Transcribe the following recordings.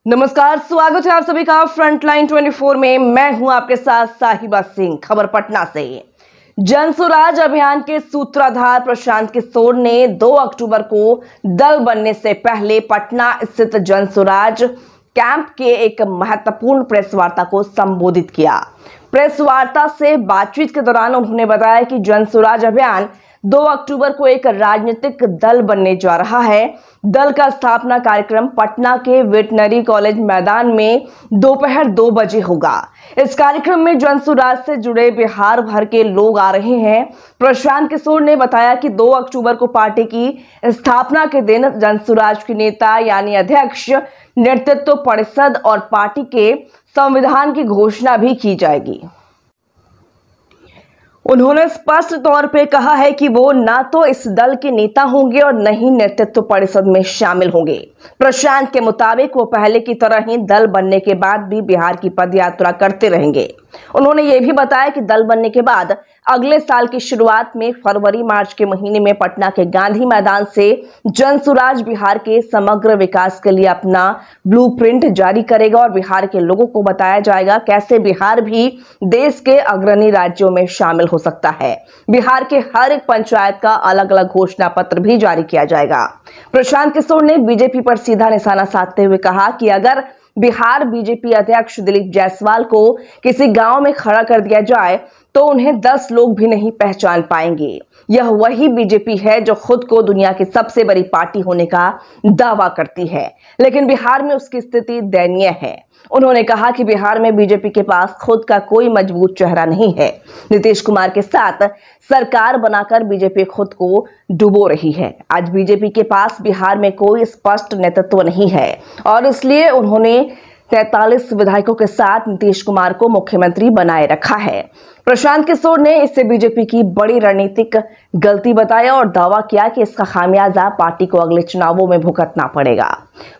नमस्कार, स्वागत है आप सभी का फ्रंटलाइन 24 में। मैं हूं आपके साथ साहिबा सिंह। खबर पटना से। जन स्वराज अभियान के सूत्रधार प्रशांत किशोर ने 2 अक्टूबर को दल बनने से पहले पटना स्थित जन स्वराज कैंप के एक महत्वपूर्ण प्रेस वार्ता को संबोधित किया। प्रेस वार्ता से बातचीत के दौरान उन्होंने बताया कि जन स्वराज अभियान 2 अक्टूबर को एक राजनीतिक दल बनने जा रहा है। दल का स्थापना कार्यक्रम पटना के वेटनरी कॉलेज मैदान में दोपहर 2 बजे होगा। इस कार्यक्रम में जन स्वराज से जुड़े बिहार भर के लोग आ रहे हैं। प्रशांत किशोर ने बताया कि 2 अक्टूबर को पार्टी की स्थापना के दिन जन स्वराज के नेता यानी अध्यक्ष, नेतृत्व परिषद और पार्टी के संविधान की घोषणा भी की जाएगी। उन्होंने स्पष्ट तौर पे कहा है कि वो ना तो इस दल के नेता होंगे और न ही नेतृत्व परिषद में शामिल होंगे। प्रशांत के मुताबिक वो पहले की तरह ही दल बनने के बाद भी बिहार की पदयात्रा करते रहेंगे। उन्होंने ये भी बताया कि दल बनने के बाद अगले साल की शुरुआत में फरवरी मार्च के महीने में पटना के गांधी मैदान से जन स्वराज बिहार के समग्र विकास के लिए अपना ब्लूप्रिंट जारी करेगा और बिहार के लोगों को बताया जाएगा कैसे बिहार भी देश के अग्रणी राज्यों में शामिल हो सकता है। बिहार के हर एक पंचायत का अलग अलग घोषणा पत्र भी जारी किया जाएगा। प्रशांत किशोर ने बीजेपी पर सीधा निशाना साधते हुए कहा कि अगर बिहार बीजेपी अध्यक्ष दिलीप जायसवाल को किसी गांव में खड़ा कर दिया जाए तो उन्हें 10 लोग भी नहीं पहचान पाएंगे। यह वही बीजेपी है जो खुद को दुनिया की सबसे बड़ी पार्टी होने का दावा करती है, लेकिन बिहार में उसकी स्थिति दयनीय है। उन्होंने कहा कि बिहार में बीजेपी के पास खुद का कोई मजबूत चेहरा नहीं है। नीतीश कुमार के साथ सरकार बनाकर बीजेपी खुद को डुबो रही है। आज बीजेपी के पास बिहार में कोई स्पष्ट नेतृत्व नहीं है और इसलिए उन्होंने 43 विधायकों के साथ नीतीश कुमार को मुख्यमंत्री बनाए रखा है। प्रशांत किशोर ने इसे बीजेपी की बड़ी रणनीतिक गलती बताया और दावा किया कि इसका खामियाजा पार्टी को अगले चुनावों में भुगतना पड़ेगा।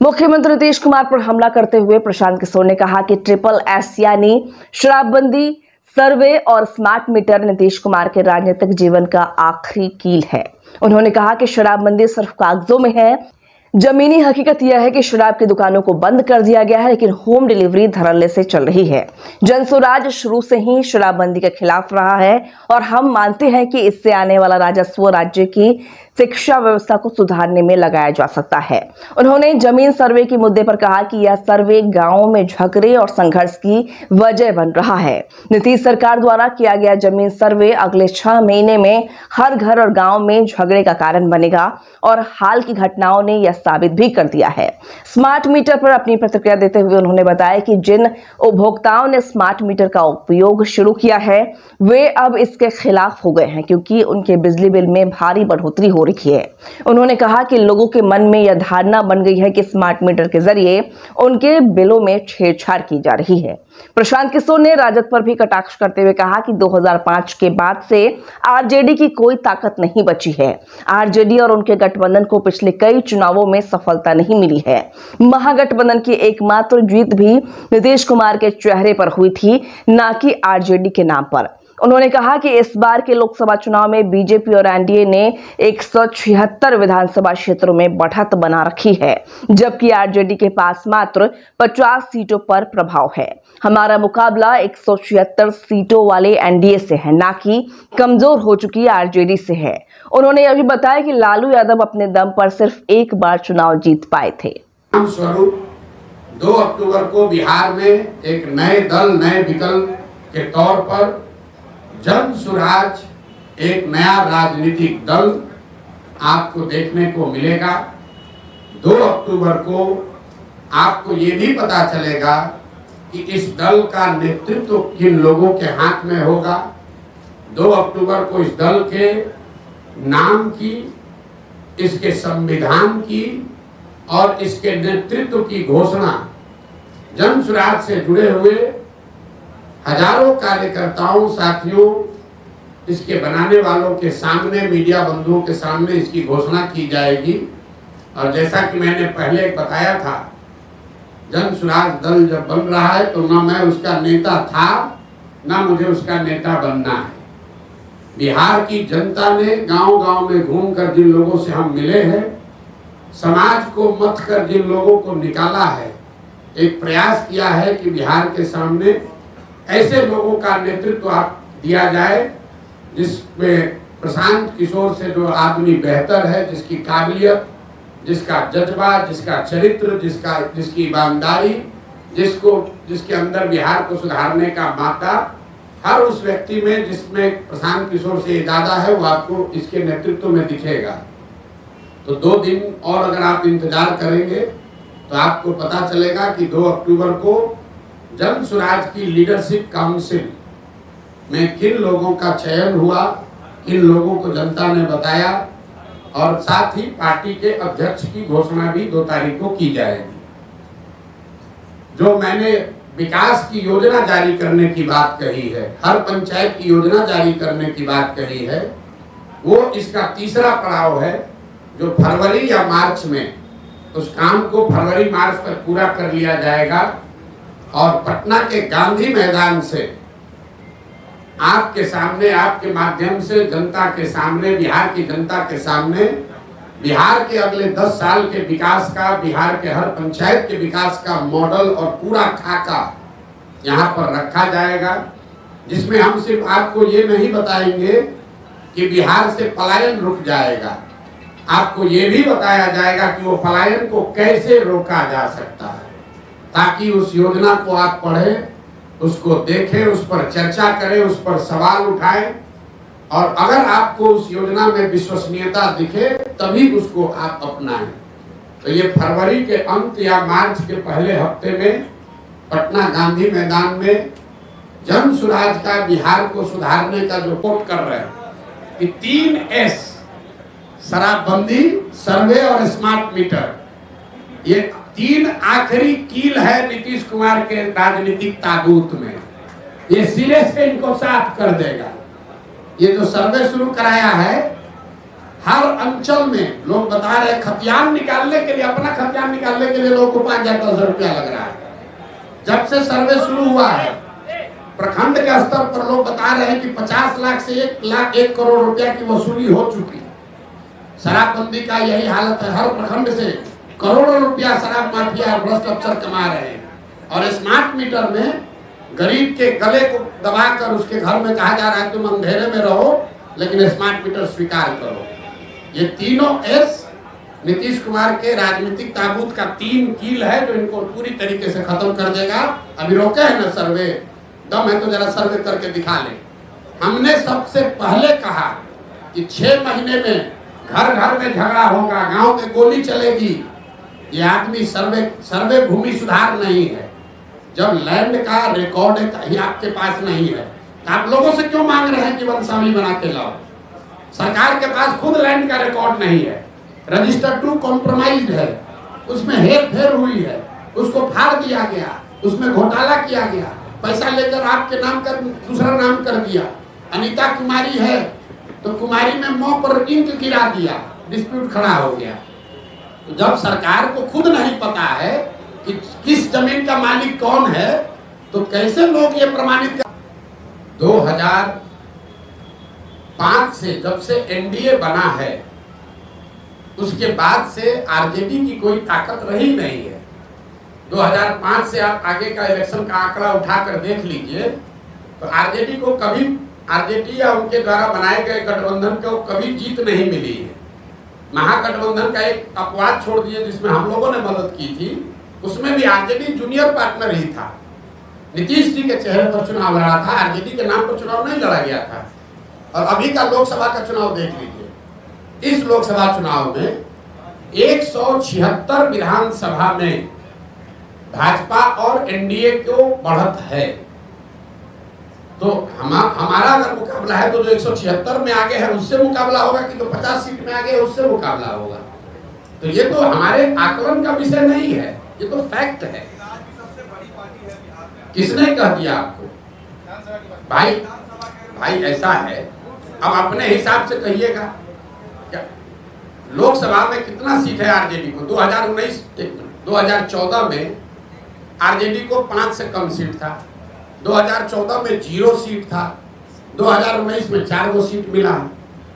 मुख्यमंत्री नीतीश कुमार पर हमला करते हुए प्रशांत किशोर ने कहा कि SSS यानी शराबबंदी, सर्वे और स्मार्ट मीटर नीतीश कुमार के राजनीतिक जीवन का आखिरी कील है। उन्होंने कहा कि शराबबंदी सिर्फ कागजों में है। जमीनी हकीकत यह है कि शराब की दुकानों को बंद कर दिया गया है, लेकिन होम डिलीवरी धड़ल्ले से चल रही है। जन स्वराज शुरू से ही शराबबंदी के खिलाफ रहा है और हम मानते हैं कि इससे आने वाला राजस्व राज्य की शिक्षा व्यवस्था को सुधारने में लगाया जा सकता है। उन्होंने जमीन सर्वे के मुद्दे पर कहा कि यह सर्वे गांवों में झगड़े और संघर्ष की वजह बन रहा है। नीतीश सरकार द्वारा किया गया जमीन सर्वे अगले 6 महीने में हर घर और गांव में झगड़े का कारण बनेगा और हाल की घटनाओं ने यह साबित भी कर दिया है। स्मार्ट मीटर पर अपनी प्रतिक्रिया देते हुए उन्होंने बताया कि जिन उपभोक्ताओं ने स्मार्ट मीटर का उपयोग शुरू किया है वे अब इसके खिलाफ हो गए हैं, क्योंकि उनके बिजली बिल में भारी बढ़ोतरी हो रही है। उन्होंने कहा कि लोगों के मन में यह धारणा बन गई है कि स्मार्ट मीटर के जरिए उनके बिलों में छेड़छाड़ की जा रही है। प्रशांत किशोर ने राजद पर भी कटाक्ष करते हुए कहा कि 2005 के बाद से आरजेडी की कोई ताकत नहीं बची है। आरजेडी और उनके गठबंधन को पिछले कई चुनावों में सफलता नहीं मिली है। महागठबंधन की एकमात्र जीत भी नीतीश कुमार के चेहरे पर हुई थी, ना कि आरजेडी के नाम पर। उन्होंने कहा कि इस बार के लोकसभा चुनाव में बीजेपी और एनडीए ने 176 विधानसभा क्षेत्रों में बढ़त बना रखी है, जबकि आरजेडी के पास मात्र 50 सीटों पर प्रभाव है। हमारा मुकाबला 176 सीटों वाले एनडीए से है, ना कि कमजोर हो चुकी आरजेडी से है। उन्होंने यह भी बताया कि लालू यादव अपने दम पर सिर्फ एक बार चुनाव जीत पाए थे। 2 अक्टूबर को बिहार में एक नए दल, नए विकल्प के तौर पर जन स्वराज एक नया राजनीतिक दल आपको देखने को मिलेगा। 2 अक्टूबर को आपको ये भी पता चलेगा कि इस दल का नेतृत्व किन लोगों के हाथ में होगा। 2 अक्टूबर को इस दल के नाम की, इसके संविधान की और इसके नेतृत्व की घोषणा जन स्वराज से जुड़े हुए हजारों कार्यकर्ताओं, साथियों, इसके बनाने वालों के सामने, मीडिया बंधुओं के सामने इसकी घोषणा की जाएगी। और जैसा कि मैंने पहले बताया था, जन स्वराज दल जब बन रहा है तो ना मैं उसका नेता था, ना मुझे उसका नेता बनना है। बिहार की जनता ने गांव-गांव में घूमकर जिन लोगों से हम मिले हैं, समाज को मत कर जिन लोगों को निकाला है, एक प्रयास किया है कि बिहार के सामने ऐसे लोगों का नेतृत्व आप दिया जाए जिसमें प्रशांत किशोर से जो आदमी बेहतर है, जिसकी काबिलियत, जिसका जज्बा, जिसका चरित्र, जिसकी ईमानदारी, जिसके अंदर बिहार को सुधारने का मादा, हर उस व्यक्ति में जिसमें प्रशांत किशोर से ज्यादा है, वो आपको इसके नेतृत्व में दिखेगा। तो 2 दिन और अगर आप इंतजार करेंगे तो आपको पता चलेगा कि 2 अक्टूबर को जन स्वराज की लीडरशिप काउंसिल में किन लोगों का चयन हुआ, किन लोगों को जनता ने बताया, और साथ ही पार्टी के अध्यक्ष की घोषणा भी 2 तारीख को की जाएगी। जो मैंने विकास की योजना जारी करने की बात कही है, हर पंचायत की योजना जारी करने की बात कही है, वो इसका तीसरा पड़ाव है जो फरवरी या मार्च में उस काम को फरवरी मार्च तक पूरा कर लिया जाएगा और पटना के गांधी मैदान से आपके सामने, आपके माध्यम से जनता के सामने, बिहार की जनता के सामने बिहार के अगले 10 साल के विकास का, बिहार के हर पंचायत के विकास का मॉडल और पूरा खाका यहाँ पर रखा जाएगा, जिसमें हम सिर्फ आपको ये नहीं बताएंगे कि बिहार से पलायन रुक जाएगा, आपको ये भी बताया जाएगा कि वो पलायन को कैसे रोका जा सकता है, ताकि उस योजना को आप पढ़ें, उसको देखें, उस पर चर्चा करें, उस पर सवाल उठाएं, और अगर आपको उस योजना में विश्वसनीयता दिखे तभी उसको आप अपनाएं। तो ये फरवरी के अंत या मार्च के पहले हफ्ते में पटना गांधी मैदान में जन स्वराज का बिहार को सुधारने का जो कोट कर रहे हैं कि 3 S, शराबबंदी, सर्वे और स्मार्ट मीटर, ये 3 आखिरी कील है नीतीश कुमार के राजनीतिक ताबूत में। ये सिरे से इनको साफ कर देगा। ये जो सर्वे शुरू कराया है, हर अंचल में लोग बता रहे हैं खतियान निकालने के लिए, अपना खतियान निकालने के लिए लोगों को 5,000-10,000 रुपया लग रहा है। जब से सर्वे शुरू हुआ है, प्रखंड के स्तर पर लोग बता रहे हैं कि 50 लाख से 1 करोड़ रुपया की वसूली हो चुकी। शराबबंदी का यही हालत है, हर प्रखंड से करोड़ों रुपया शराब माफिया और भ्रष्ट अफसर कमा रहे हैं। और स्मार्ट मीटर में गरीब के गले को दबाकर उसके घर में कहा जा रहा है तुम अंधेरे में रहो लेकिन स्मार्ट मीटर स्वीकार करो। ये तीनों S नीतीश कुमार के राजनीतिक ताबूत का 3 कील है जो इनको पूरी तरीके से खत्म कर देगा। अभी रोके है ना सर्वे, दम है तो जरा सर्वे करके दिखा ले। हमने सबसे पहले कहा कि 6 महीने में घर घर में झगड़ा होगा, गांव में गोली चलेगी। ये आदमी सर्वे भूमि सुधार नहीं है। जब लैंड का रिकॉर्ड ही आपके पास नहीं है तो आप लोगों से क्यों मांग रहे हैं कि वंशावली बना के लाओ? सरकार के पास खुद लैंड का रिकॉर्ड नहीं है, रजिस्टर 2 कॉम्प्रोमाइज्ड है, उसमें हेर फेर हुई है, उसको फाड़ दिया गया, उसमें घोटाला किया गया, पैसा लेकर आपके नाम का दूसरा नाम कर दिया। अनीता कुमारी है तो कुमारी में मुंह पर इंक गिरा दिया, डिस्प्यूट खड़ा हो गया। तो जब सरकार को खुद नहीं पता है कि किस जमीन का मालिक कौन है तो कैसे लोग ये प्रमाणित कर। 2005 से जब से एनडीए बना है उसके बाद से आरजेडी की कोई ताकत रही नहीं है। 2005 से आप आगे का इलेक्शन का आंकड़ा उठाकर देख लीजिए तो आरजेडी को कभी, आरजेडी या उनके द्वारा बनाए गए गठबंधन को कभी जीत नहीं मिली है। महागठबंधन का एक अपवाद छोड़ दिए जिसमें हम लोगों ने मदद की थी, उसमें भी आरजेडी जूनियर पार्टनर ही था। नीतीश जी के चेहरे पर चुनाव लड़ा था, आरजेडी के नाम पर चुनाव नहीं लड़ा गया था। और अभी का लोकसभा का चुनाव देख लीजिए, इस लोकसभा चुनाव में 176 विधानसभा में भाजपा और एनडीए को बढ़त है। तो हमारा अगर मुकाबला है तो जो 176 में आगे है उससे मुकाबला होगा कि जो 50 सीट में आगे है उससे मुकाबला होगा। तो ये तो हमारे आकलन का विषय नहीं है, ये तो फैक्ट है। किसने कह दिया आपको? भाई ऐसा है, अब अपने हिसाब से कहिएगा। क्या लोकसभा में कितना सीट है आरजेडी को? 2014 में आरजेडी को 5 से कम सीट था, 2014 में 0 सीट था, 2019 में 4 गो सीट मिला।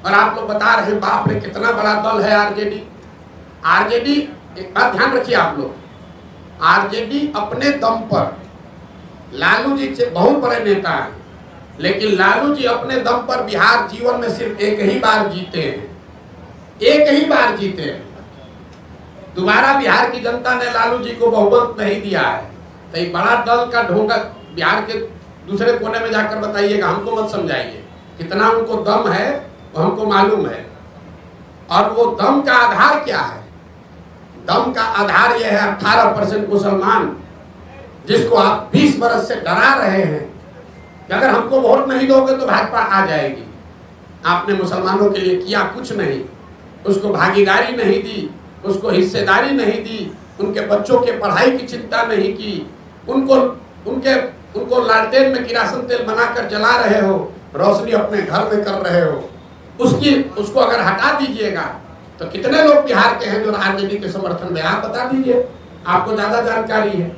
और आप लोग बता रहे हैं बाप रे कितना बड़ा दल है आरजेडी। आरजेडी, एक बात ध्यान रखिए आप लोग, आरजेडी अपने दम पर, लालू जी से बहुत बड़े नेता हैं, लेकिन लालू जी अपने दम पर बिहार जीवन में सिर्फ एक ही बार जीते हैं, एक ही बार जीते हैं। दोबारा बिहार की जनता ने लालू जी को बहुमत नहीं दिया है। तो एक बड़ा दल का ढोंगा बिहार के दूसरे कोने में जाकर बताइएगा, हमको मत समझाइए। कितना उनको दम है वो हमको मालूम है। और वो दम का आधार क्या है? दम का आधार यह है 18% मुसलमान, जिसको आप 20 बरस से डरा रहे हैं कि अगर हमको वोट नहीं दोगे तो भाजपा आ जाएगी। आपने मुसलमानों के लिए किया कुछ नहीं, उसको भागीदारी नहीं दी, उसको हिस्सेदारी नहीं दी, उनके बच्चों के पढ़ाई की चिंता नहीं की, उनको लालटेन में किरासन तेल बनाकर जला रहे हो, रोशनी अपने घर में कर रहे हो। उसको अगर हटा दीजिएगा तो कितने लोग बिहार के हैं जो आरजेडी के समर्थन में, आप बता दीजिए, आपको ज्यादा जानकारी है।